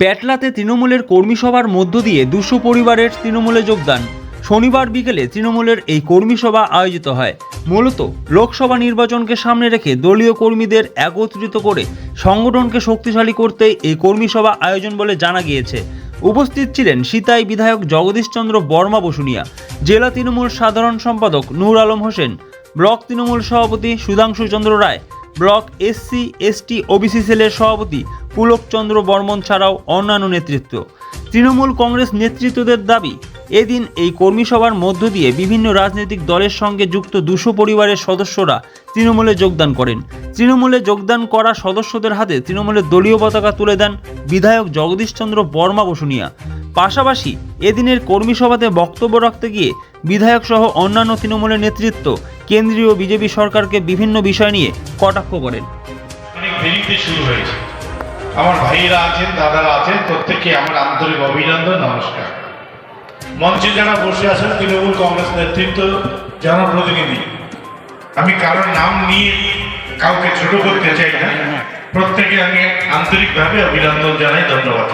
প্যাটলাতে তৃণমূলের কর্মী সভার মধ্য দিয়ে 200 পরিবারের তৃণমূলে যোগদান। শনিবার বিকেলে তৃণমূলের এই কর্মী সভা আয়োজিত হয়। মূলত লোকসভা নির্বাচনকে সামনে রেখে দলীয় কর্মীদের একত্রিত করে সংগঠনকে শক্তিশালী করতেই এই কর্মী সভা আয়োজন বলে জানা গিয়েছে। উপস্থিত ছিলেন সিতাই বিধায়ক জগদীশচন্দ্র বর্মা বসুনিয়া, জেলা তৃণমূল সাধারণ সম্পাদক নূর আলম হোসেন, ব্লক তৃণমূল সভাপতি সুধাংশু চন্দ্র রায়, ব্লক এসসি এসটি ওবিসি সেলের সভাপতি পুলক চন্দ্র বর্মন ছাড়াও অন্যান্য নেতৃত্ব। তৃণমূল কংগ্রেস নেতৃত্বদের দাবি, এদিন এই কর্মী সভার মধ্য দিয়ে বিভিন্ন রাজনৈতিক দলের সঙ্গে যুক্ত 200 পরিবারের সদস্যরা তৃণমূলে যোগদান করেন। তৃণমূলে যোগদান করা সদস্যদের হাতে তৃণমূলের দলীয় পতাকা তুলে দেন বিধায়ক জগদীশচন্দ্র বর্মা বসুনিয়া। পাশাপাশি এদিনের কর্মী সভাতে বক্তব্য রাখতে গিয়ে বিধায়ক সহ অন্যান্য তৃণমূলের নেতৃত্ব কেন্দ্রীয় বিজেপি সরকারকে বিভিন্ন বিষয় নিয়ে কটাক্ষ করেন। অনেক দেরিতে শুরু হয়েছে। আমার ভাইয়েরা আছেন, দাদারা আছেন, প্রত্যেককে আমার আন্তরিক অভিনন্দন, নমস্কার। মঞ্চে যারা বসে আছেন তৃণমূল কংগ্রেস নেতৃত্ব, জনপ্রতিনিধি, আমি কারোর নাম নিয়ে কাউকে ছোট করতে চাই না, প্রত্যেকে আমি আন্তরিকভাবে অভিনন্দন জানাই, ধন্যবাদ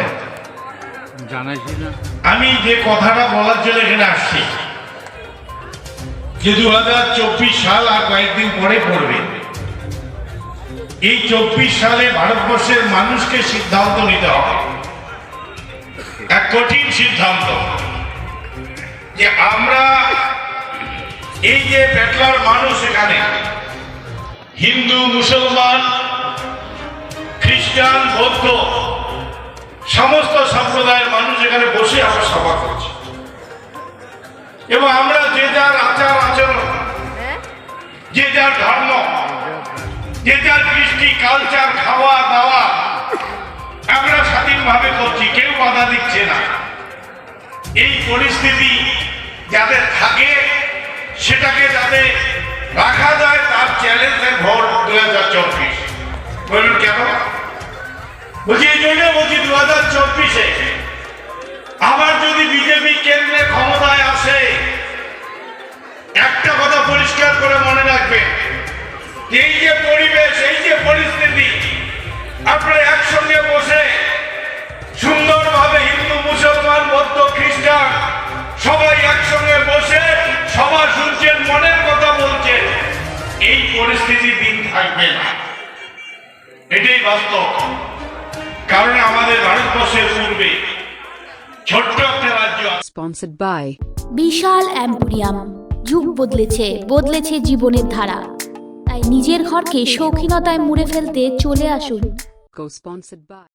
জানাই। আমি যে কথাটা বলার জন্য এখানে আসছি যে 2024 সাল আর কয়েকদিন পরে পড়বে। এই 24 সালে ভারতবর্ষের মানুষকে সিদ্ধান্ত নিতে হবে, এক কঠিন সিদ্ধান্ত, যে আমরা এই যে পেটলার মানুষ, এখানে হিন্দু, মুসলমান, খ্রিস্টান, বৌদ্ধ সমস্ত সম্প্রদায়ের মানুষ এখানে বসে আমরা সভা করছি, এবং আমরা যে যার আচার আচরণ, যে যার ধর্ম, যে যার কৃষ্টি, কালচার, খাওয়া দাওয়া আমরা স্বাধীনভাবে করছি, কেউ বাধা দিচ্ছে না। এই পরিস্থিতি যাদের থাকে সেটাকে যাতে রাখা যায়, তার চ্যালেঞ্জের ভোট 2024। বলুন কেন বলছি? এই জন্য বলছি 2024-এ আবার যদি বিজেপি কেন্দ্রে ক্ষমতায় আসে, একটা কথা পরিষ্কার করে মনে রাখবেন, এই যে পরিবেশ, এই যে পরিস্থিতি, আপনারা একসঙ্গে বসে সুন্দরভাবে হিন্দু, মুসলমান, বৌদ্ধ, খ্রিস্টান সবাই একসঙ্গে বসে সভা শুনছেন, মনের কথা বলছেন, এই পরিস্থিতি দিন থাকবে না, এটাই বাস্তব। কারণ আমাদের ভারতবর্ষের পূর্বে ছোট্ট একটা রাজ্য। Sponsored by Bishal emporium. যুগ বদলেছে, বদলেছে জীবনের ধারা, তাই নিজের ঘরকে শৌখিনতায় মুড়ে ফেলতে চলে আসুন। Co-sponsored by